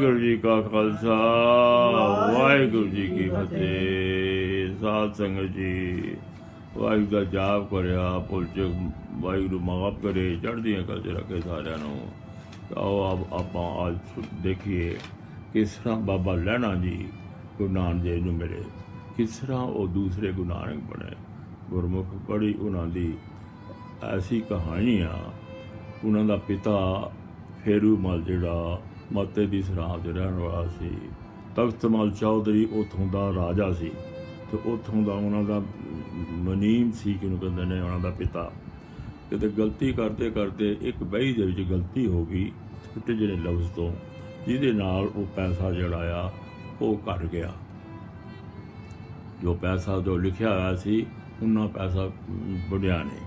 ਵਾਹਿਗੁਰੂ ਜੀ ਕਾ ਖਾਲਸਾ ਵਾਹਿਗੁਰੂ ਜੀ ਕੀ ਫਤਿਹ। ਸਾਧ ਸੰਗਤ ਜੀ, ਵਾਹਿਗੁਰੂ ਦਾ ਜਾਪ ਕਰਿਆ, ਭੁੱਲ ਚੁੱਕ ਵਾਹਿਗੁਰੂ ਮਾਫ ਕਰੇ, ਚੜ੍ਹਦੀਆਂ ਕਲਾ 'ਚ ਰੱਖੇ ਸਾਰਿਆਂ ਨੂੰ। ਆਓ ਆਪਾਂ ਅੱਜ ਦੇਖੀਏ ਕਿਸ ਤਰ੍ਹਾਂ ਬਾਬਾ ਲਹਿਣਾ ਜੀ ਗੁਰੂ ਨਾਨਕ ਦੇਵ ਨੂੰ ਮਿਲੇ, ਕਿਸ ਤਰ੍ਹਾਂ ਉਹ ਦੂਸਰੇ ਗੁਰੂ ਨਾਨਕ ਬਣੇ। ਗੁਰਮੁਖ ਬੜੀ ਉਹਨਾਂ ਦੀ ਐਸੀ ਕਹਾਣੀ ਆ। ਉਹਨਾਂ ਦਾ ਪਿਤਾ ਫੇਰੂ ਮਲ ਜਿਹੜਾ ਮਾਤੇ ਦੀ ਸਰਾਂ 'ਚ ਰਹਿਣ ਵਾਲਾ ਸੀ, ਤਖਤ ਮਲ ਚੌਧਰੀ ਉੱਥੋਂ ਦਾ ਰਾਜਾ ਸੀ, ਅਤੇ ਉੱਥੋਂ ਦਾ ਉਹਨਾਂ ਦਾ ਮਨੀਮ ਸੀ, ਕਿਹਨੂੰ ਕਹਿੰਦੇ ਨੇ, ਉਹਨਾਂ ਦਾ ਪਿਤਾ। ਕਿਤੇ ਗਲਤੀ ਕਰਦੇ ਕਰਦੇ ਇੱਕ ਬਹੀ ਦੇ ਵਿੱਚ ਗਲਤੀ ਹੋ ਗਈ ਛੋਟੇ ਜਿਹੇ ਲਫ਼ਜ਼ ਤੋਂ, ਜਿਹਦੇ ਨਾਲ ਉਹ ਪੈਸਾ ਜਿਹੜਾ ਆ ਉਹ ਘੱਟ ਗਿਆ। ਜੋ ਪੈਸਾ ਜੋ ਲਿਖਿਆ ਹੋਇਆ ਸੀ ਉਹਨਾਂ ਪੈਸਾ ਬਣਿਆ ਨਹੀਂ।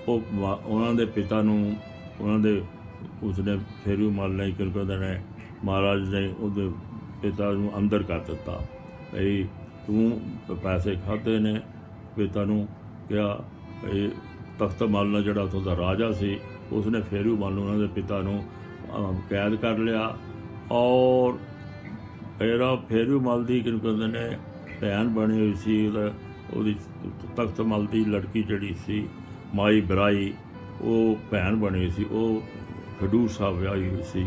ਉਹ ਉਹਨਾਂ ਦੇ ਪਿਤਾ ਨੂੰ, ਉਹਨਾਂ ਦੇ ਉਸਨੇ ਫੇਰੂ ਮਲ ਨੇ, ਕਿਹਨੂੰ ਕਹਿੰਦੇ ਨੇ, ਮਹਾਰਾਜ ਨੇ ਉਹਦੇ ਪਿਤਾ ਨੂੰ ਅੰਦਰ ਕਰ ਦਿੱਤਾ। ਬਈ ਤੂੰ ਪੈਸੇ ਖਾਧੇ ਨੇ। ਪਿਤਾ ਨੂੰ ਕਿਹਾ ਬਈ ਤਖਤ ਮਲ ਨੇ ਜਿਹੜਾ ਉੱਥੋਂ ਦਾ ਰਾਜਾ ਸੀ, ਉਸਨੇ ਫੇਰੂ ਮਲ ਨੂੰ, ਉਹਨਾਂ ਦੇ ਪਿਤਾ ਨੂੰ ਕੈਦ ਕਰ ਲਿਆ। ਔਰ ਇਹਦਾ ਫੇਰੂ ਮਲ ਦੀ, ਕਿਹਨੂੰ ਕਹਿੰਦੇ ਨੇ, ਭੈਣ ਬਣੀ ਹੋਈ ਸੀ, ਉਹਦੀ ਤਖਤ ਮਲ ਦੀ ਲੜਕੀ ਜਿਹੜੀ ਸੀ ਮਾਈ ਬਰਾਈ, ਉਹ ਭੈਣ ਬਣੀ ਹੋਈ ਸੀ। ਉਹ ਖਡੂਰ ਸਾਹਿਬ ਵਿਆਹੀ ਹੋਈ ਸੀ,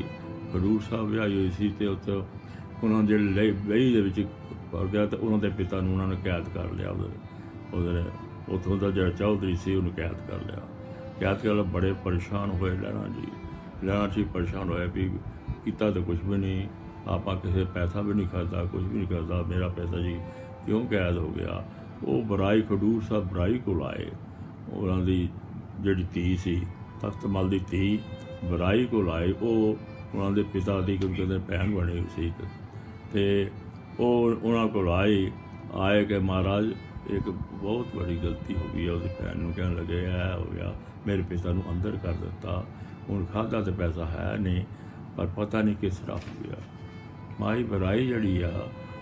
ਖਡੂਰ ਸਾਹਿਬ ਵਿਆਹੀ ਹੋਈ ਸੀ, ਅਤੇ ਉੱਥੇ ਉਹਨਾਂ ਦੇ ਵਹੀ ਦੇ ਵਿੱਚ ਕਰ ਗਿਆ, ਅਤੇ ਉਹਨਾਂ ਦੇ ਪਿਤਾ ਨੂੰ ਉਹਨਾਂ ਨੇ ਕੈਦ ਕਰ ਲਿਆ। ਉਹਦੇ ਉੱਥੋਂ ਦਾ ਜਿਹੜਾ ਚੌਧਰੀ ਸੀ ਉਹਨੂੰ ਕੈਦ ਕਰ ਲਿਆ। ਕੈਦ ਕਰ ਬੜੇ ਪਰੇਸ਼ਾਨ ਹੋਏ ਲਹਿਣਾ ਜੀ ਪਰੇਸ਼ਾਨ ਹੋਏ ਵੀ ਕੀਤਾ ਤਾਂ ਕੁਛ ਵੀ ਨਹੀਂ, ਆਪਾਂ ਕਿਸੇ ਪੈਸਾ ਵੀ ਨਹੀਂ ਖਾਧਾ, ਕੁਛ ਵੀ ਨਹੀਂ ਕਰਦਾ, ਮੇਰਾ ਪੈਸਾ ਜੀ ਕਿਉਂ ਕੈਦ ਹੋ ਗਿਆ। ਉਹ ਬਰਾਈ ਖਡੂਰ ਸਾਹਿਬ ਬਰਾਈ ਕੋਲ ਆਏ। ਉਹਨਾਂ ਦੀ ਜਿਹੜੀ ਧੀ ਸੀ, ਤਖਤ ਮਲ ਦੀ ਧੀ ਬਰਾਈ ਕੋਲ ਆਏ। ਉਹ ਉਹਨਾਂ ਦੇ ਪਿਤਾ ਦੀ, ਕਿਉਂਕਿ ਉਹਦੇ ਭੈਣ ਬਣੀ ਹੋਈ ਸੀ, ਅਤੇ ਉਹ ਉਹਨਾਂ ਕੋਲ ਆਏ ਕਿ ਮਹਾਰਾਜ ਇੱਕ ਬਹੁਤ ਬੜੀ ਗਲਤੀ ਹੋ ਗਈ ਹੈ। ਉਹਦੀ ਭੈਣ ਨੂੰ ਕਹਿਣ ਲੱਗੇ, ਇਹ ਹੋ ਗਿਆ, ਮੇਰੇ ਪਿਤਾ ਨੂੰ ਅੰਦਰ ਕਰ ਦਿੱਤਾ, ਹੁਣ ਖਾਧਾ ਤਾਂ ਪੈਸਾ ਹੈ ਨਹੀਂ, ਪਰ ਪਤਾ ਨਹੀਂ ਕਿਸ ਤਰ੍ਹਾਂ ਹੋ ਗਿਆ। ਮਾਈ ਬਰਾਈ ਜਿਹੜੀ ਆ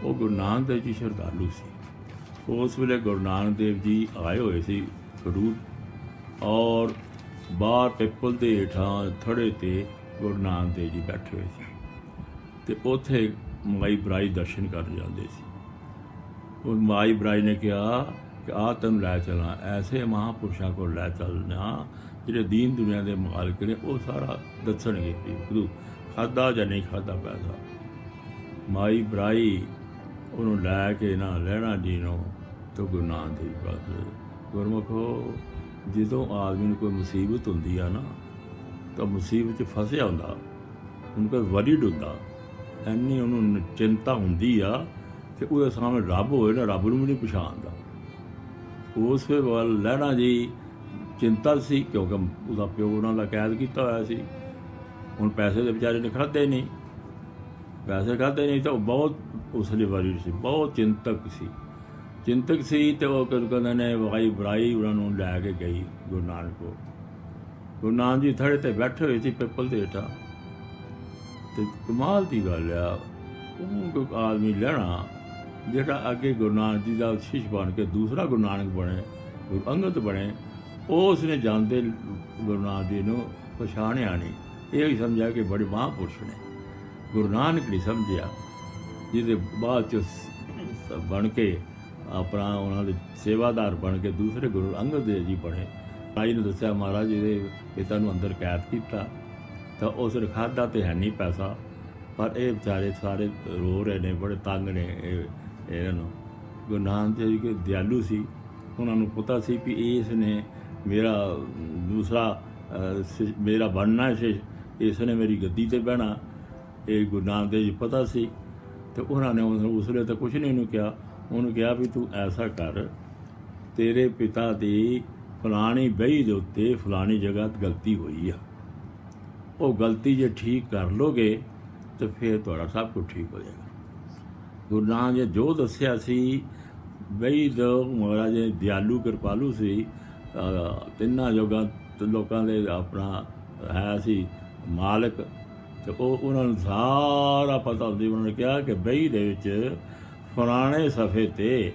ਉਹ ਗੁਰੂ ਨਾਨਕ ਦੇਵ ਜੀ ਸ਼ਰਧਾਲੂ ਸੀ। ਉਸ ਵੇਲੇ ਗੁਰੂ ਨਾਨਕ ਦੇਵ ਜੀ ਆਏ ਹੋਏ ਸੀ ਖਡੂਰ, ਔਰ ਬਾਹਰ ਪਿੱਪਲ ਦੇ ਹੇਠਾਂ ਥੜੇ 'ਤੇ ਗੁਰੂ ਨਾਨਕ ਦੇਵ ਜੀ ਬੈਠੇ ਹੋਏ ਸੀ, ਅਤੇ ਉੱਥੇ ਮਾਈ ਬਰਾਈ ਦਰਸ਼ਨ ਕਰਨ ਜਾਂਦੇ ਸੀ। ਉਹ ਮਾਈ ਬਰਾਈ ਨੇ ਕਿਹਾ ਕਿ ਆ ਤੈਨੂੰ ਲੈ ਚੱਲਾਂ, ਐਸੇ ਮਹਾਂਪੁਰਸ਼ਾਂ ਕੋਲ ਲੈ ਚੱਲਣਾ ਜਿਹੜੇ ਦੀਨ ਦੁਨੀਆ ਦੇ ਮਾਲਕ ਨੇ, ਉਹ ਸਾਰਾ ਦੱਸਣਗੇ ਕਿ ਤੂੰ ਖਾਧਾ ਜਾਂ ਨਹੀਂ ਖਾਧਾ ਪੈਸਾ। ਮਾਈ ਬਰਾਈ ਉਹਨੂੰ ਲੈ ਕੇ ਨਾ ਲਹਿਣਾ ਜੀ ਨੂੰ ਅਤੇ ਗੁਰੂ ਨਾਨਕ ਦੇਵ ਪਾਸ। ਗੁਰਮੁਖੋ, ਜਦੋਂ ਆਦਮੀ ਨੂੰ ਕੋਈ ਮੁਸੀਬਤ ਹੁੰਦੀ ਆ ਨਾ, ਤਾਂ ਮੁਸੀਬਤ 'ਚ ਫਸਿਆ ਹੁੰਦਾ, ਉਹਨੂੰ ਕੋਈ ਵਰੀਡ ਹੁੰਦਾ, ਇੰਨੀ ਉਹਨੂੰ ਚਿੰਤਾ ਹੁੰਦੀ ਆ ਕਿ ਉਹਦੇ ਸਾਹਮਣੇ ਰੱਬ ਹੋਏ ਨਾ, ਰੱਬ ਨੂੰ ਵੀ ਨਹੀਂ ਪਛਾਣਦਾ। ਉਸ ਵੱਲ ਲਹਿਣਾ ਜੀ ਚਿੰਤਾ ਸੀ, ਕਿਉਂਕਿ ਉਹਦਾ ਪਿਓ ਉਹਨਾਂ ਦਾ ਕੈਦ ਕੀਤਾ ਹੋਇਆ ਸੀ। ਹੁਣ ਪੈਸੇ ਦੇ ਵਿਚਾਰੇ ਨੇ ਖਾਧੇ ਨਹੀਂ, ਤਾਂ ਉਹ ਬਹੁਤ ਉਸ ਲਈ ਵਰੀਡ ਸੀ, ਬਹੁਤ ਚਿੰਤਕ ਸੀ। ਅਤੇ ਉਹ ਕਹਿੰਦੇ ਨੇ ਮਾਈ ਬਰਾਈ ਉਹਨਾਂ ਨੂੰ ਲੈ ਕੇ ਗਈ ਗੁਰੂ ਨਾਨਕ ਕੋਲ। ਗੁਰੂ ਨਾਨਕ ਜੀ ਥੜੇ 'ਤੇ ਬੈਠੇ ਹੋਏ ਸੀ ਪਿੱਪਲ ਦੇ ਹੇਠਾਂ, ਅਤੇ ਕਮਾਲ ਦੀ ਗੱਲ ਆ, ਉਹ ਕੋਈ ਆਦਮੀ ਲੈਣਾ ਜਿਹੜਾ ਅੱਗੇ ਗੁਰੂ ਨਾਨਕ ਜੀ ਦਾ ਸ਼ਿਸ਼ ਬਣ ਕੇ ਦੂਸਰਾ ਗੁਰੂ ਨਾਨਕ ਬਣੇ, ਗੁਰੂ ਅੰਗਦ ਬਣੇ, ਉਹ ਉਸਨੇ ਜਾਣਦੇ ਗੁਰੂ ਨਾਨਕ ਜੀ ਨੂੰ ਪਛਾਣਿਆ ਨਹੀਂ। ਇਹ ਹੀ ਸਮਝਿਆ ਕਿ ਬੜੇ ਮਹਾਂਪੁਰਸ਼ ਨੇ। ਗੁਰੂ ਨਾਨਕ ਨਹੀਂ ਸਮਝਿਆ, ਜਿਹਦੇ ਬਾਅਦ 'ਚ ਬਣ ਕੇ ਆਪਣਾ ਉਹਨਾਂ ਦੇ ਸੇਵਾਦਾਰ ਬਣ ਕੇ ਦੂਸਰੇ ਗੁਰੂ ਅੰਗਦ ਦੇਵ ਜੀ ਬਣੇ। ਰਾਈ ਨੂੰ ਦੱਸਿਆ ਮਹਾਰਾਜ ਜੀ ਦੇ ਪਿਤਾ ਨੂੰ ਅੰਦਰ ਕੈਦ ਕੀਤਾ, ਤਾਂ ਉਸ ਨੇ ਖਾਧਾ ਤਾਂ ਹੈ ਨਹੀਂ ਪੈਸਾ, ਪਰ ਇਹ ਵਿਚਾਰੇ ਸਾਰੇ ਰੋ ਰਹੇ ਨੇ, ਬੜੇ ਤੰਗ ਨੇ ਇਹਨਾਂ ਨੂੰ। ਗੁਰੂ ਨਾਨਕ ਦੇਵ ਜੀ ਦਿਆਲੂ ਸੀ, ਉਹਨਾਂ ਨੂੰ ਪਤਾ ਸੀ ਵੀ ਇਸ ਨੇ ਮੇਰਾ ਦੂਸਰਾ ਮੇਰਾ ਬਣਨਾ, ਇਸ ਨੇ ਮੇਰੀ ਗੱਦੀ 'ਤੇ ਬਹਿਣਾ, ਇਹ ਗੁਰੂ ਨਾਨਕ ਦੇਵ ਜੀ ਪਤਾ ਸੀ। ਅਤੇ ਉਹਨਾਂ ਨੇ ਉਸ ਵੇਲੇ ਤਾਂ ਕੁਛ ਨਹੀਂ ਉਹਨੂੰ ਕਿਹਾ। ਉਹਨੂੰ ਕਿਹਾ ਵੀ ਤੂੰ ਐਸਾ ਕਰ, ਤੇਰੇ ਪਿਤਾ ਦੀ ਫਲਾਣੀ ਬਹੀ ਦੇ ਉੱਤੇ ਫਲਾਣੀ ਜਗ੍ਹਾ ਗਲਤੀ ਹੋਈ ਆ, ਉਹ ਗਲਤੀ ਜੇ ਠੀਕ ਕਰ ਲੋਗੇ ਤਾਂ ਫਿਰ ਤੁਹਾਡਾ ਸਭ ਕੁਝ ਠੀਕ ਹੋ ਜਾਏਗਾ। ਗੁਰੂ ਨਾਨਕ ਜੀ ਜੋ ਦੱਸਿਆ ਸੀ, ਬਹੀ ਦਾ ਮਹਾਰਾਜ ਦਿਆਲੂ ਕਿਰਪਾਲੂ ਸੀ, ਤਿੰਨਾਂ ਲੋਕਾਂ ਦੇ ਆਪਣਾ ਹੈ ਸੀ ਮਾਲਕ, ਅਤੇ ਉਹ ਉਹਨਾਂ ਨੂੰ ਸਾਰਾ ਪਤਾ ਹੁੰਦੀ। ਉਹਨਾਂ ਨੇ ਕਿਹਾ ਕਿ ਬਹੀ ਦੇ ਵਿੱਚ ਫਲਾਣੇ ਸਫ਼ੇ 'ਤੇ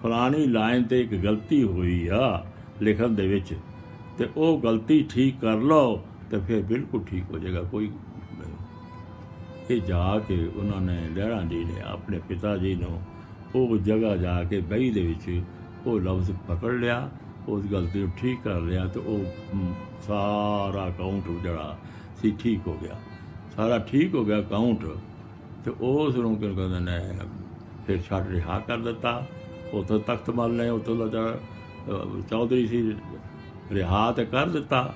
ਫਲਾਣੀ ਲਾਈਨ 'ਤੇ ਇੱਕ ਗਲਤੀ ਹੋਈ ਆ ਲਿਖਣ ਦੇ ਵਿੱਚ, ਅਤੇ ਉਹ ਗਲਤੀ ਠੀਕ ਕਰ ਲਓ ਅਤੇ ਫਿਰ ਬਿਲਕੁਲ ਠੀਕ ਹੋ ਜਾਏਗਾ। ਕੋਈ ਇਹ ਜਾ ਕੇ ਉਹਨਾਂ ਨੇ ਲਹਿਣਾ ਜੀ ਨੇ ਆਪਣੇ ਪਿਤਾ ਜੀ ਨੂੰ ਉਹ ਜਗ੍ਹਾ ਜਾ ਕੇ ਬਹੀ ਦੇ ਵਿੱਚ ਉਹ ਲਫ਼ਜ਼ ਪਕੜ ਲਿਆ, ਉਸ ਗਲਤੀ ਨੂੰ ਠੀਕ ਕਰ ਲਿਆ, ਅਤੇ ਉਹ ਸਾਰਾ ਅਕਾਊਂਟ ਜਿਹੜਾ ਸੀ ਠੀਕ ਹੋ ਗਿਆ, ਸਾਰਾ ਠੀਕ ਹੋ ਗਿਆ ਅਕਾਊਂਟ। ਅਤੇ ਉਸ ਨੂੰ ਕੀ ਕਹਿੰਦੇ ਨੇ ਫਿਰ ਛੱਡ ਰਿਹਾ ਕਰ ਦਿੱਤਾ। ਉੱਥੋਂ ਤਖਤ ਮਲ ਨੇ ਉੱਥੋਂ ਦਾ ਜਿਹੜਾ ਚੌਧਰੀ ਸੀ ਰਿਹਾ ਤਾਂ ਕਰ ਦਿੱਤਾ,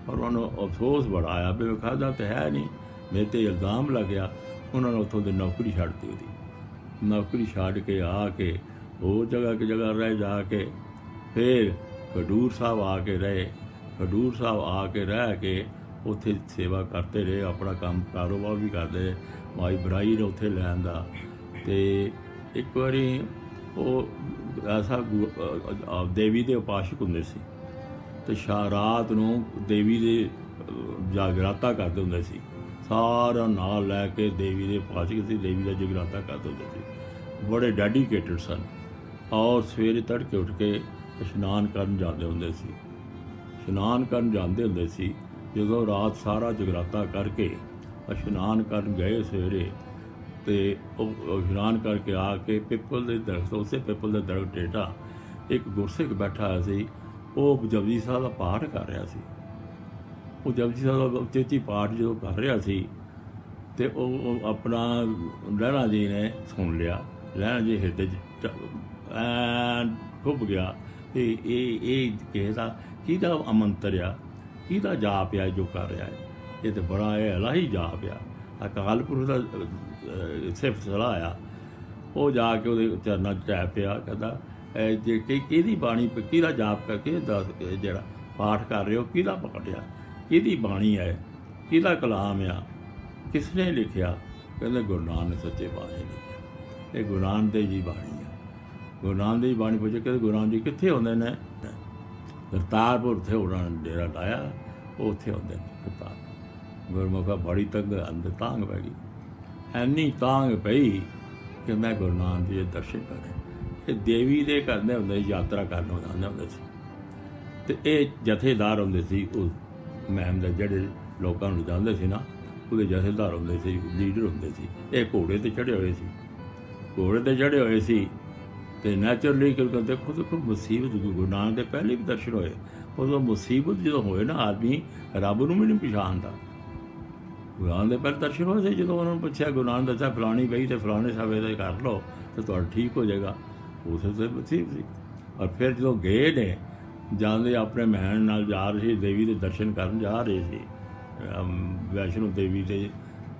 ਪਰ ਉਹਨੂੰ ਅਫਸੋਸ ਬੜਾ ਆਇਆ ਵੀ ਖਾਧਾ ਤਾਂ ਹੈ ਨਹੀਂ, ਮੇਰੇ 'ਤੇ ਇਲਜ਼ਾਮ ਲੱਗਿਆ। ਉਹਨਾਂ ਨੇ ਉੱਥੋਂ ਦੀ ਨੌਕਰੀ ਛੱਡਤੀ, ਉਹਦੀ ਨੌਕਰੀ ਛੱਡ ਕੇ ਆ ਕੇ ਹੋਰ ਜਗ੍ਹਾ ਕਿ ਜਗ੍ਹਾ ਰਹਿ ਜਾ ਕੇ ਫਿਰ ਖਡੂਰ ਸਾਹਿਬ ਆ ਕੇ ਰਹੇ। ਖਡੂਰ ਸਾਹਿਬ ਆ ਕੇ ਰਹਿ ਕੇ ਉੱਥੇ ਸੇਵਾ ਕਰਦੇ ਰਹੇ, ਆਪਣਾ ਕੰਮ ਕਾਰੋਬਾਰ ਵੀ ਕਰਦੇ ਰਹੇ, ਮਾਈ ਬਰਾਈ ਨੇ ਉੱਥੇ ਲੈਣ ਦਾ। ਅਤੇ ਇੱਕ ਵਾਰੀ ਉਹ ਐਸਾ ਦੇਵੀ ਦੇ ਉਪਾਸ਼ਕ ਹੁੰਦੇ ਸੀ, ਅਤੇ ਰਾਤ ਨੂੰ ਦੇਵੀ ਦੇ ਜਾਗਰਾਤਾ ਕਰਦੇ ਹੁੰਦੇ ਸੀ, ਸਾਰਾ ਨਾਲ ਲੈ ਕੇ ਦੇਵੀ ਦੇ ਉਪਾਸ਼ਕ ਸੀ, ਦੇਵੀ ਦਾ ਜਗਰਾਤਾ ਕਰਦੇ ਹੁੰਦੇ ਸੀ, ਬੜੇ ਡੈਡੀਕੇਟਡ ਸਨ। ਔਰ ਸਵੇਰੇ ਤੜਕੇ ਉੱਠ ਕੇ ਇਸ਼ਨਾਨ ਕਰਨ ਜਾਂਦੇ ਹੁੰਦੇ ਸੀ, ਇਸ਼ਨਾਨ ਕਰਨ ਜਾਂਦੇ ਹੁੰਦੇ ਸੀ। ਜਦੋਂ ਰਾਤ ਸਾਰਾ ਜਗਰਾਤਾ ਕਰਕੇ ਇਸ਼ਨਾਨ ਕਰਨ ਗਏ ਸਵੇਰੇ, ਅਤੇ ਉਹ ਇਸ਼ਨਾਨ ਕਰਕੇ ਆ ਕੇ ਪਿੱਪਲ ਦੇ ਦਰਖਤ, ਉਸੇ ਪਿੱਪਲ ਦੇ ਦਰਖਤ ਹੇਠਾਂ ਇੱਕ ਗੁਰਸਿੱਖ ਬੈਠਾ ਹੋਇਆ ਸੀ, ਉਹ ਜਪਜੀ ਸਾਹਿਬ ਦਾ ਪਾਠ ਕਰ ਰਿਹਾ ਸੀ। ਉਹ ਜਪਜੀ ਸਾਹਿਬ ਦਾ ਉਚੇਚੀ ਪਾਠ ਜਦੋਂ ਕਰ ਰਿਹਾ ਸੀ, ਅਤੇ ਉਹ ਆਪਣਾ ਲਹਿਣਾ ਜੀ ਨੇ ਸੁਣ ਲਿਆ। ਲਹਿਣਾ ਜੀ ਹਿਰਦੇ 'ਚ ਐਨ ਖੁੱਭ ਗਿਆ ਕਿ ਇਹ ਕਿਸੇ ਦਾ ਕਿਹਦਾ ਅਮੰਤਰ ਆ, ਕਿਹਦਾ ਜਾਪ ਆ ਜੋ ਕਰ ਰਿਹਾ ਹੈ, ਇਹ ਤਾਂ ਬੜਾ ਇਲਾਹੀ ਜਾਪ ਆ, ਅਕਾਲ ਪੁਰਖ ਦਾ ਸਿਫਤ ਸਲਾਹ ਆ। ਉਹ ਜਾ ਕੇ ਉਹਦੇ ਚਰਨਾਂ 'ਚ ਟਹਿ ਪਿਆ, ਕਹਿੰਦਾ ਜੇ ਕਿਹਦੀ ਬਾਣੀ, ਕਿਹਦਾ ਜਾਪ ਕਰਕੇ ਦੱਸ, ਜਿਹੜਾ ਪਾਠ ਕਰ ਰਹੇ ਹੋ ਕਿਹਦਾ ਪਕੜਿਆ, ਕਿਹਦੀ ਬਾਣੀ ਹੈ, ਕਿਹਦਾ ਕਲਾਮ ਆ, ਕਿਸ ਨੇ ਲਿਖਿਆ? ਕਹਿੰਦੇ ਗੁਰੂ ਨਾਨਕ ਸੱਚੇ ਪਾਤਸ਼ਾਹ ਨੇ ਲਿਖਿਆ, ਇਹ ਗੁਰੂ ਨਾਨਕ ਦੇਵ ਜੀ ਬਾਣੀ ਹੈ। ਗੁਰੂ ਨਾਨਕ ਦੇਵ ਜੀ ਬਾਣੀ ਪੁੱਛੇ ਕਿ ਗੁਰੂ ਨਾਨਕ ਜੀ ਕਿੱਥੇ ਹੁੰਦੇ ਨੇ? ਕਰਤਾਰਪੁਰ, ਉੱਥੇ ਉਹਨਾਂ ਨੇ ਡੇਰਾ ਲਾਇਆ, ਉਹ ਉੱਥੇ ਹੁੰਦੇ ਨੇ ਕਰਤਾਰ। ਗੁਰਮੁਖਾ ਬੜੀ ਤੰਗ ਅੰਦਰ ਤਾਂਘ ਪੈ ਗਈ, ਐਨੀ ਤਾਂਘ ਪਈ ਕਿ ਮੈਂ ਗੁਰੂ ਨਾਨਕ ਜੀ ਦੇ ਦਰਸ਼ਨ ਕਰੇ। ਇਹ ਦੇਵੀ ਦੇ ਕਰਦੇ ਹੁੰਦੇ ਸੀ, ਯਾਤਰਾ ਕਰਨ ਆਉਂਦੇ ਹੁੰਦੇ ਸੀ, ਅਤੇ ਇਹ ਜਥੇਦਾਰ ਹੁੰਦੇ ਸੀ ਉਸ ਮਹਿਮ ਦੇ, ਜਿਹੜੇ ਲੋਕਾਂ ਨੂੰ ਜਾਂਦੇ ਸੀ ਨਾ, ਉਹਦੇ ਜਥੇਦਾਰ ਹੁੰਦੇ ਸੀ, ਲੀਡਰ ਹੁੰਦੇ ਸੀ। ਇਹ ਘੋੜੇ 'ਤੇ ਚੜ੍ਹੇ ਹੋਏ ਸੀ, ਘੋੜੇ 'ਤੇ ਚੜ੍ਹੇ ਹੋਏ ਸੀ, ਅਤੇ ਨੈਚੁਰਲੀ ਕਿਉਂਕਿ ਦੇਖੋ ਮੁਸੀਬਤ, ਗੁਰੂ ਨਾਨਕ ਦੇ ਪਹਿਲੇ ਵੀ ਦਰਸ਼ਨ ਹੋਏ, ਉਦੋਂ ਮੁਸੀਬਤ ਜਦੋਂ ਹੋਏ ਨਾ, ਆਦਮੀ ਰੱਬ ਨੂੰ ਵੀ ਨਹੀਂ ਪਛਾਣਦਾ। ਗੁਰੂ ਨਾਨਕ ਦੇ ਪਹਿਲੇ ਦਰਸ਼ਨ ਹੋਏ ਸੀ, ਜਦੋਂ ਉਹਨਾਂ ਨੂੰ ਪੁੱਛਿਆ, ਗੁਰੂ ਨਾਨਕ ਦੱਸਿਆ ਫਲਾਣੀ ਬਈ ਅਤੇ ਫਲਾਣੇ ਸਮੇਂ ਦੇ ਕਰ ਲਓ ਅਤੇ ਤੁਹਾਡਾ ਠੀਕ ਹੋ ਜਾਏਗਾ, ਉਸੇ ਤੋਂ ਮੁਸੀਬਤ ਸੀ। ਔਰ ਫਿਰ ਜਦੋਂ ਗਏ ਨੇ, ਜਾਂਦੇ ਆਪਣੇ ਮਹਿਣ ਨਾਲ ਜਾ ਰਹੇ ਸੀ, ਦੇਵੀ ਦੇ ਦਰਸ਼ਨ ਕਰਨ ਜਾ ਰਹੇ ਸੀ, ਵੈਸ਼ਨੋ ਦੇਵੀ ਦੇ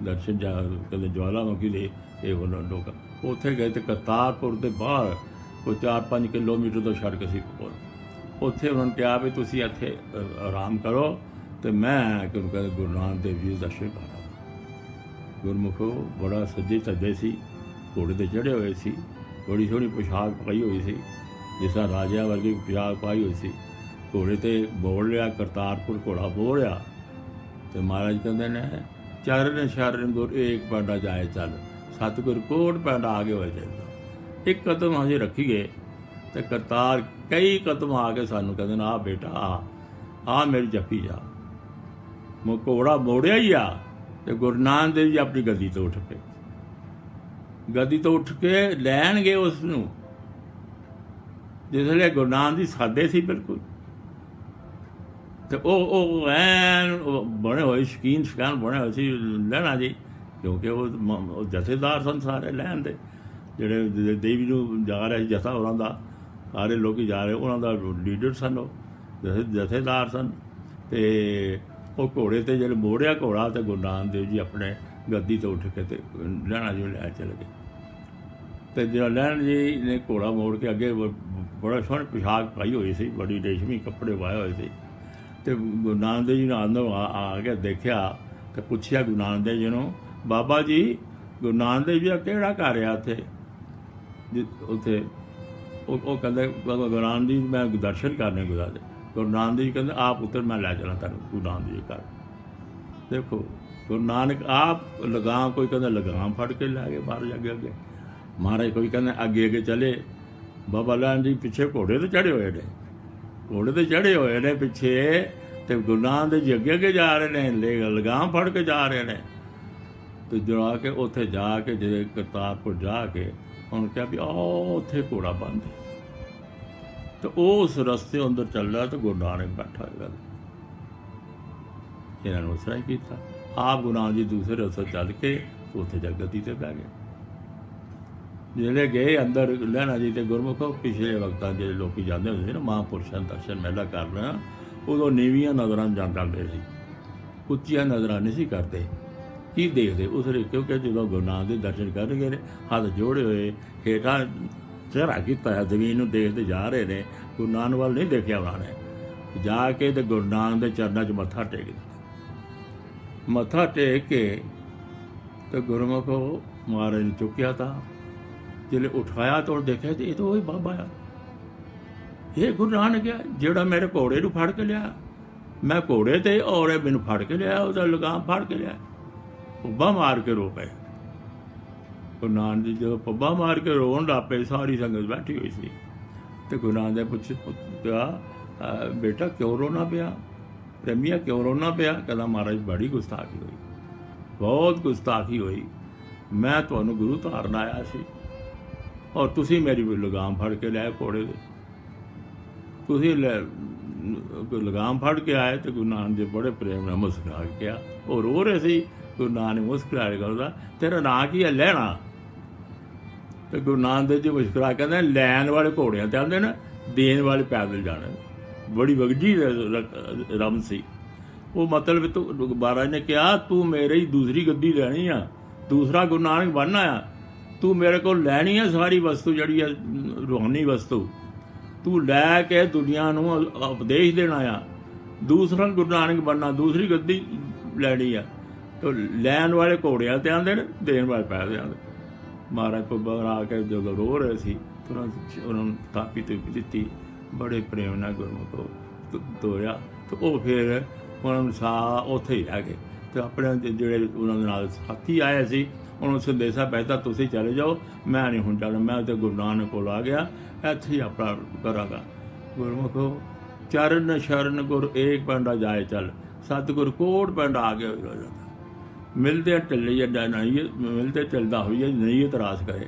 ਦਰਸ਼ਨ ਜਾ, ਕਹਿੰਦੇ ਜਵਾਲਾਮੁਖੀ ਦੇ, ਇਹ ਉਹਨਾਂ ਲੋਕ ਉੱਥੇ ਗਏ। ਅਤੇ ਕਰਤਾਰਪੁਰ ਦੇ ਬਾਹਰ ਕੋਈ 4-5 ਕਿਲੋਮੀਟਰ ਤੋਂ ਸੜਕ ਸੀ ਕੋਲ, ਉੱਥੇ ਉਹਨਾਂ ਨੇ ਕਿਹਾ ਵੀ ਤੁਸੀਂ ਇੱਥੇ ਆਰਾਮ ਕਰੋ ਅਤੇ ਮੈਂ ਕਹਿੰਦੇ ਗੁਰੂ ਨਾਨਕ ਦੇਵ ਜੀ ਦੇ ਦਰਸ਼ਨ ਕਰਾਂ। ਗੁਰਮੁਖੋ ਬੜਾ ਸੱਜੇ ਧੱਜੇ ਸੀ, ਘੋੜੇ 'ਤੇ ਚੜ੍ਹੇ ਹੋਏ ਸੀ, ਬੜੀ ਸੋਹਣੀ ਪੁਸ਼ਾਕ ਪਾਈ ਹੋਈ ਸੀ, ਜਿਸ ਤਰ੍ਹਾਂ ਰਾਜਿਆਂ ਵਰਗੀ ਪੁਸ਼ਾਕ ਪਾਈ ਹੋਈ ਸੀ। ਘੋੜੇ 'ਤੇ ਬੋਲ ਲਿਆ, ਕਰਤਾਰਪੁਰ ਘੋੜਾ ਬੋਲਿਆ, ਅਤੇ ਮਹਾਰਾਜ ਕਹਿੰਦੇ ਨੇ ਚਰਨ ਸ਼ਰਨ ਗੁਰ ਏਕ ਪੈਂਡਾ ਜਾਏ ਚੱਲ, ਸਤਿਗੁਰ ਕੋਟ ਪੈਂਡਾ ਆਗੇ ਹੋਏ ਜਾਂਦਾ। ਇੱਕ ਕਦਮ ਅਸੀਂ ਰੱਖੀਏ ਅਤੇ ਕਰਤਾਰ ਕਈ ਕਦਮ ਆ ਕੇ ਸਾਨੂੰ ਕਹਿੰਦੇ ਨੇ, ਆਹ ਬੇਟਾ ਆ ਮੇਰੀ ਜੱਫੀ ਜਾ। ਘੋੜਾ ਮੋੜਿਆ ਹੀ ਆ, ਅਤੇ ਗੁਰੂ ਨਾਨਕ ਦੇਵ ਜੀ ਆਪਣੀ ਗੱਦੀ ਤੋਂ ਉੱਠ ਪਏ, ਗੱਦੀ ਤੋਂ ਉੱਠ ਕੇ ਲੈਣਗੇ ਉਸ ਨੂੰ। ਜਿਸ ਵੇਲੇ ਗੁਰੂ ਨਾਨਕ ਜੀ ਸਾਦੇ ਸੀ ਬਿਲਕੁਲ, ਅਤੇ ਉਹ ਐਨ ਬਣੇ ਹੋਏ ਸ਼ਕੀਨ ਬਣੇ ਹੋਏ ਸੀ ਲਹਿਣਾ ਜੀ, ਕਿਉਂਕਿ ਉਹ ਜਥੇਦਾਰ ਸਨ ਸਾਰੇ ਲੈਣ ਦੇ, ਜਿਹੜੇ ਦੇਵੀ ਨੂੰ ਜਾ ਰਹੇ ਸੀ ਜਥਾ, ਉਹਨਾਂ ਦਾ ਸਾਰੇ ਲੋਕ ਜਾ ਰਹੇ, ਉਹਨਾਂ ਦਾ ਲੀਡਰ ਸਨ, ਉਹ ਜਥੇਦਾਰ ਸਨ। ਅਤੇ ਉਹ ਘੋੜੇ 'ਤੇ ਜਿਹੜੇ ਮੋੜਿਆ ਘੋੜਾ, ਅਤੇ ਗੁਰੂ ਨਾਨਕ ਦੇਵ ਜੀ ਆਪਣੇ ਗੱਦੀ ਤੋਂ ਉੱਠ ਕੇ ਅਤੇ ਲਹਿਣਾ ਜੀ ਨੂੰ ਲੈ ਚਲੇ ਗਏ। ਅਤੇ ਜਿਹੜਾ ਲਹਿਣ ਜੀ ਨੇ ਘੋੜਾ ਮੋੜ ਕੇ ਅੱਗੇ ਬੜਾ ਸੋਹਣੀ ਪੁਸ਼ਾਕ ਪਾਈ ਹੋਈ ਸੀ, ਬੜੀ ਰੇਸ਼ਮੀ ਕੱਪੜੇ ਪਾਏ ਹੋਏ ਸੀ, ਅਤੇ ਗੁਰੂ ਨਾਨਕ ਦੇਵ ਜੀ ਨੇ ਅੰਦਰ ਆ ਕੇ ਦੇਖਿਆ ਅਤੇ ਪੁੱਛਿਆ ਗੁਰੂ ਨਾਨਕ ਦੇਵ ਜੀ ਨੂੰ, ਬਾਬਾ ਜੀ ਗੁਰੂ ਨਾਨਕ ਦੇਵ ਜੀ ਦਾ ਕਿਹੜਾ ਘਰ ਆ ਉੱਥੇ? ਉੱਥੇ ਉਹ ਕਹਿੰਦੇ ਗੁਰੂ ਨਾਨਕ ਜੀ ਮੈਂ ਦਰਸ਼ਨ ਕਰਨੇ ਗੁਰੂ ਦੇ। ਗੁਰੂ ਨਾਨਕ ਜੀ ਕਹਿੰਦੇ ਆਪ ਪੁੱਤਰ ਮੈਂ ਲੈ ਚਲਾਂ ਤੁਹਾਨੂੰ ਗੁਰੂ ਨਾਨਕ ਜੀ ਘਰ। ਦੇਖੋ ਗੁਰੂ ਨਾਨਕ ਆਪ ਲਗਾਮ, ਕੋਈ ਕਹਿੰਦਾ ਲਗਾਮ ਫੜ ਕੇ ਲੈ ਗਏ ਬਾਹਰ ਜਾ ਕੇ ਅੱਗੇ ਮਹਾਰਾਜ, ਕੋਈ ਕਹਿੰਦੇ ਅੱਗੇ ਚਲੇ। ਬਾਬਾ ਲਾਲ ਜੀ ਪਿੱਛੇ ਘੋੜੇ 'ਤੇ ਚੜ੍ਹੇ ਹੋਏ ਨੇ, ਘੋੜੇ 'ਤੇ ਚੜ੍ਹੇ ਹੋਏ ਨੇ ਪਿੱਛੇ, ਅਤੇ ਗੁਰੂ ਨਾਨਕ ਦੇਵ ਜੀ ਅੱਗੇ ਜਾ ਰਹੇ ਨੇ, ਲਗਾਮ ਫੜ ਕੇ ਜਾ ਰਹੇ ਨੇ। ਤੇ ਜਾ ਕੇ ਉੱਥੇ ਜਾ ਕੇ ਜਿਹੜੇ ਕਰਤਾਰਪੁਰ ਜਾ ਕੇ ਉਹਨੂੰ ਕਿਹਾ ਵੀ ਆਹ ਉੱਥੇ ਘੋੜਾ ਬੰਦ ਹੈ। ਤੇ ਉਸ ਰਸਤੇ ਅੰਦਰ ਚੱਲਦਾ ਤੇ ਗੁਰੂ ਨਾਨਕ ਬੈਠਾ ਹੋਇਆ। ਇਹਨਾਂ ਨੂੰ ਉਸ ਤਰ੍ਹਾਂ ਹੀ ਕੀਤਾ। ਆਪ ਗੁਰੂ ਨਾਨਕ ਜੀ ਦੂਸਰੇ ਰਸਤੇ ਚੱਲ ਕੇ ਉੱਥੇ ਜਾ ਗੱਦੀ ਤੇ ਬਹਿ ਗਏ। ਜਿਹੜੇ ਗਏ ਅੰਦਰ ਲਹਿਣਾ ਜੀ ਤੇ ਗੁਰਮੁਖੋ ਪਿਛਲੇ ਵਕਤਾਂ ਜਿਹੜੇ ਲੋਕੀ ਜਾਂਦੇ ਹੁੰਦੇ ਸੀ ਨਾ ਮਹਾਂਪੁਰਸ਼ਾਂ ਦੇ ਦਰਸ਼ਨ ਮੇਲਾ ਕਰਨ, ਉਦੋਂ ਨੀਵੀਆਂ ਨਜ਼ਰਾਂ ਜਾਂ ਕਰਦੇ ਸੀ, ਉੱਚੀਆਂ ਨਜ਼ਰਾਂ ਨਹੀਂ ਸੀ ਕਰਦੇ। ਕੀ ਦੇਖਦੇ ਉਸ ਵੇਲੇ? ਕਿਉਂਕਿ ਜਦੋਂ ਗੁਰੂ ਨਾਨਕ ਦੇ ਦਰਸ਼ਨ ਕਰਨਗੇ ਨੇ ਹੱਥ ਜੋੜੇ ਹੋਏ ਹੇਠਾਂ ਚਿਹਰਾ ਕੀਤਾ ਹੈ, ਜ਼ਮੀਨ ਨੂੰ ਦੇਖਦੇ ਜਾ ਰਹੇ ਨੇ, ਗੁਰੂ ਨਾਨਕ ਵੱਲ ਨਹੀਂ ਦੇਖਿਆ ਉਹਨਾਂ ਨੇ। ਜਾ ਕੇ ਤੇ ਗੁਰੂ ਨਾਨਕ ਦੇ ਚਰਨਾਂ 'ਚ ਮੱਥਾ ਟੇਕ ਦਿੱਤਾ। ਮੱਥਾ ਟੇਕ ਕੇ ਤੇ ਗੁਰਮੁਖੋ ਮਹਾਰਾਜ ਨੇ ਚੁੱਕਿਆ ਤਾਂ ਜਿਹੜੇ ਉਠਾਇਆ ਤਾਂ ਦੇਖਿਆ ਤੇ ਇਹ ਤਾਂ ਉਹੀ ਬਾਬਾ ਆ, ਇਹ ਗੁਰੂ ਨਾਨਕ ਆ ਜਿਹੜਾ ਮੇਰੇ ਘੋੜੇ ਨੂੰ ਫੜ ਕੇ ਲਿਆ। ਮੈਂ ਘੋੜੇ ਤੇ ਔਰ ਇਹ ਮੈਨੂੰ ਫੜ ਕੇ ਲਿਆ, ਉਹਦਾ ਲਗਾਮ ਫੜ ਕੇ ਲਿਆ, ਪੱਬਾ ਮਾਰ ਕੇ ਰੋ ਪਏ। ਗੁਰੂ ਨਾਨਕ ਜੀ ਜਦੋਂ ਪੱਬਾ ਮਾਰ ਕੇ ਰੋਣ ਲੱਗ ਪਏ, ਸਾਰੀ ਸੰਗਤ ਬੈਠੀ ਹੋਈ ਸੀ ਤੇ ਗੁਰੂ ਨਾਨਕ ਨੇ ਪੁੱਛਿਆ ਬੇਟਾ ਕਿਉਂ ਰੋਣਾ ਪਿਆ, ਪ੍ਰੇਮੀਆ ਕਿਉਂ ਰੋਣਾ ਪਿਆ? ਕਹਿੰਦਾ ਮਹਾਰਾਜ ਬੜੀ ਗੁਸਤਾਖੀ ਹੋਈ, ਬਹੁਤ ਗੁਸਤਾਖੀ ਹੋਈ। ਮੈਂ ਤੁਹਾਨੂੰ ਗੁਰੂ ਧਾਰਨ ਆਇਆ ਸੀ ਔਰ ਤੁਸੀਂ ਮੇਰੀ ਲਗਾਮ ਫੜ ਕੇ ਲਿਆਏ ਘੋੜੇ ਦੇ। ਤੁਸੀਂ ਲਗਾਮ ਫੜ ਕੇ ਆਏ ਤੇ ਗੁਰੂ ਨਾਨਕ ਜੀ ਬੜੇ ਪ੍ਰੇਮ ਨਾਲ ਮੁਸਕਰਾ ਕੇ ਕਿਹਾ, ਉਹ ਰੋ ਰਹੇ ਸੀ। ਗੁਰੂ ਨਾਨਕ ਮੁਸਕਰਾ ਕੇ ਕਹਿੰਦਾ ਤੇਰਾ ਨਾਂ ਕੀ ਹੈ? ਲਹਿਣਾ। ਤੇ ਗੁਰੂ ਨਾਨਕ ਦੇਵ ਜੀ ਮੁਸਕਰਾ ਕਹਿੰਦੇ ਲੈਣ ਵਾਲੇ ਘੋੜਿਆਂ ਤੇ ਆਉਂਦੇ ਨੇ, ਦੇਣ ਵਾਲੇ ਪੈਦਲ ਜਾਣੇ। ਬੜੀ ਵਗਜੀ ਰਮ ਸੀ ਉਹ। ਮਤਲਬ ਤੂੰ ਮਹਾਰਾਜ ਨੇ ਕਿਹਾ ਤੂੰ ਮੇਰੇ ਹੀ ਦੂਸਰੀ ਗੱਦੀ ਲੈਣੀ ਆ, ਦੂਸਰਾ ਗੁਰੂ ਨਾਨਕ ਬਣਨਾ ਆ, ਤੂੰ ਮੇਰੇ ਕੋਲ ਲੈਣੀ ਆ ਸਾਰੀ ਵਸਤੂ ਜਿਹੜੀ ਆ ਰੂਹਾਨੀ ਵਸਤੂ, ਤੂੰ ਲੈ ਕੇ ਦੁਨੀਆ ਨੂੰ ਉਪਦੇਸ਼ ਦੇਣਾ ਆ, ਦੂਸਰਾ ਗੁਰੂ ਨਾਨਕ ਬਣਨਾ, ਦੂਸਰੀ ਗੱਦੀ ਲੈਣੀ ਆ। ਤੇ ਲੈਣ ਵਾਲੇ ਘੋੜਿਆਂ ਤੇ ਆਉਂਦੇ ਨੇ, ਦੇਣ ਵਾਲੇ ਪੈਸੇ ਆਉਂਦੇ। ਮਹਾਰਾਜ ਪੱਬਾ ਆ ਕੇ ਜਦੋਂ ਰੋ ਰਹੇ ਸੀ ਤੁਰੰਤ ਉਹਨਾਂ ਨੂੰ ਥਾਪੀ ਤੇ ਦਿੱਤੀ, ਬੜੇ ਪ੍ਰੇਮ ਨਾਲ ਗੁਰਮੁਖੋ ਤੋਰਿਆ। ਤੇ ਉਹ ਫਿਰ ਉਹਨਾਂ ਨੂੰ ਸਾਹ ਉੱਥੇ ਹੀ ਰਹਿ ਗਏ। ਤੇ ਆਪਣੇ ਜਿਹੜੇ ਉਹਨਾਂ ਦੇ ਨਾਲ ਸਾਥੀ ਆਏ ਸੀ ਉਹਨੂੰ ਸੰਦੇਸ਼ਾ ਭੇਜਤਾ ਤੁਸੀਂ ਚਲੇ ਜਾਓ, ਮੈਂ ਨਹੀਂ ਹੁਣ ਚੱਲਣਾ, ਮੈਂ ਤੇ ਗੁਰੂ ਨਾਨਕ ਕੋਲ ਆ ਗਿਆ, ਇੱਥੇ ਹੀ ਆਪਣਾ ਕਰਾਂਗਾ। ਗੁਰਮੁਖੋ ਚਰਨ ਸ਼ਰਨ ਗੁਰ ਏਕ ਪਿੰਡਾ ਜਾਏ ਚੱਲ, ਸਤਿਗੁਰ ਕੋਟ ਪਿੰਡ ਆ ਕੇ ਹੋ ਜਾਂਦਾ। ਮਿਲਦੇ ਢਿੱਲੇ ਜਾਂ ਨਹੀਂ ਮਿਲਦੇ ਚੱਲਦਾ ਹੋਈਏ ਨੀਅਤ ਰਾਸ ਕਰੇ।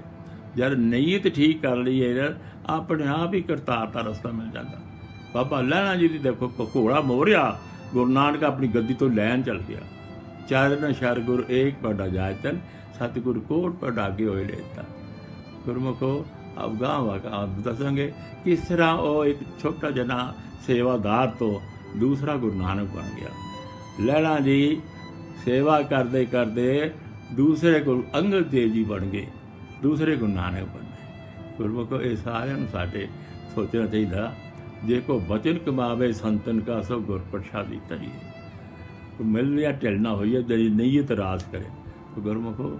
ਜਦ ਨੀਅਤ ਠੀਕ ਕਰ ਲਈਏ ਆਪਣੇ ਆਪ ਹੀ ਕਰਤਾਰ ਦਾ ਰਸਤਾ ਮਿਲ ਜਾਂਦਾ। ਬਾਬਾ ਲਹਿਣਾ ਜੀ ਦੀ ਦੇਖੋ ਘੋੜਾ ਮੋਰਿਆ, ਗੁਰੂ ਨਾਨਕ ਆਪਣੀ ਗੱਦੀ ਤੋਂ ਲੈਣ ਚੱਲ ਗਿਆ। ਚਰਨ ਸ਼ਰ ਗੁਰ ਏਕ ਪਿੰਡਾ ਜਾਏ ਚੱਲ, ਸਤਿਗੁਰ ਕੋਟ ਪਿੰਡ ਆਗੇ ਹੋਏ ਲੈਤਾ। ਗੁਰਮੁਖੋ ਅਵਗਾਹ ਵਾਕਾ ਦੱਸਾਂਗੇ ਕਿਸ ਤਰ੍ਹਾਂ ਉਹ ਇੱਕ ਛੋਟਾ ਜਿਹਾ ਸੇਵਾਦਾਰ ਤੋਂ ਦੂਸਰਾ ਗੁਰੂ ਨਾਨਕ ਬਣ ਗਿਆ। ਲਹਿਣਾ ਜੀ ਸੇਵਾ ਕਰਦੇ ਕਰਦੇ ਦੂਸਰੇ ਗੁਰੂ ਅੰਗਦ ਦੇਵ ਜੀ ਬਣ ਗਏ, ਦੂਸਰੇ ਗੁਰੂ ਨਾਨਕ ਬਣੇ। ਗੁਰਮੁਖੋ ਇਹ ਸਾਰਿਆਂ ਨੂੰ ਸਾਡੇ ਸੋਚਣਾ ਚਾਹੀਦਾ, ਜੇ ਕੋ ਬਚਨ ਕਮਾਵੇ ਸੰਤਨ ਕਾ ਸਭ ਗੁਰ ਪ੍ਰਸਾਦੀ ਤਰੀਏ। ਮਿਲ ਲਿਆ ਢਿਲਣਾ ਹੋਈਏ ਜਿਹੜੀ ਨੀਅਤ ਰਾਸ ਕਰੇ। ਗੁਰਮੁਖੋ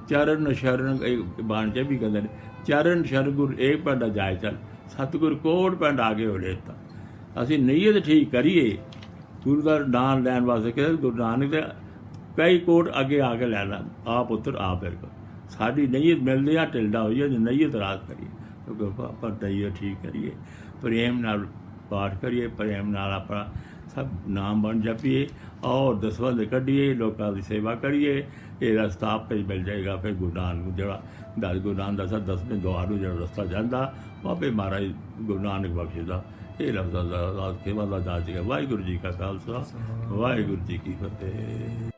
ਚਰਨ ਸ਼ਰਨ ਬਾਣ ਚ ਵੀ ਕਹਿੰਦੇ ਨੇ ਚਰਨ ਸ਼ਰਨ ਗੁਰ ਏਕ ਪਿੰਡਾ ਜਾਏ ਚੱਲ, ਸਤਿਗੁਰ ਕੋਟ ਪਿੰਡ ਆ ਕੇ ਹੋ ਲੈਤਾ। ਅਸੀਂ ਨੀਅਤ ਠੀਕ ਕਰੀਏ ਗੁਰੂ ਦਾ ਨਾਮ ਲੈਣ ਵਾਸਤੇ। ਕਹਿੰਦੇ ਗੁਰੂ ਨਾਨਕ ਦੇ ਕਈ ਕੋਟ ਅੱਗੇ ਆ ਕੇ ਲੈਣਾ, ਆ ਪੁੱਤਰ ਆ ਫਿਰ ਸਾਡੀ ਨੀਅਤ ਮਿਲਦੀ ਆ ਢਿਲਦਾ ਹੋਈਏ ਨੀਅਤ ਰਾਸ ਕਰੀਏ। ਆਪਾਂ ਨੀਅਤ ਠੀਕ ਕਰੀਏ, ਪ੍ਰੇਮ ਨਾਲ ਪਾਠ ਕਰੀਏ, ਪ੍ਰੇਮ ਨਾਲ ਆਪਣਾ ਸਭ ਨਾਮ ਬਣ ਜਪੀਏ ਔਰ ਦਸਵੰਧ ਕੱਢੀਏ, ਲੋਕਾਂ ਦੀ ਸੇਵਾ ਕਰੀਏ। ਇਹ ਰਸਤਾ ਆਪੇ ਹੀ ਮਿਲ ਜਾਏਗਾ। ਫਿਰ ਗੁਰੂ ਨਾਨਕ ਜਿਹੜਾ ਗੁਰੂ ਨਾਨਕ ਦਾ 10ਵੇਂ ਦੁਆਰ ਨੂੰ ਜਿਹੜਾ ਰਸਤਾ ਜਾਂਦਾ ਆਪੇ ਮਹਾਰਾਜ ਗੁਰੂ ਨਾਨਕ ਬਖਸ਼ਦਾ। ਇਹ ਲਫ਼ਜ਼ਾਂ ਦਾ ਸੇਵਾ ਦਾ ਦਾਸ ਜੀ। ਵਾਹਿਗੁਰੂ ਜੀ ਕਾ ਖਾਲਸਾ, ਵਾਹਿਗੁਰੂ ਜੀ ਕੀ ਫਤਿਹ।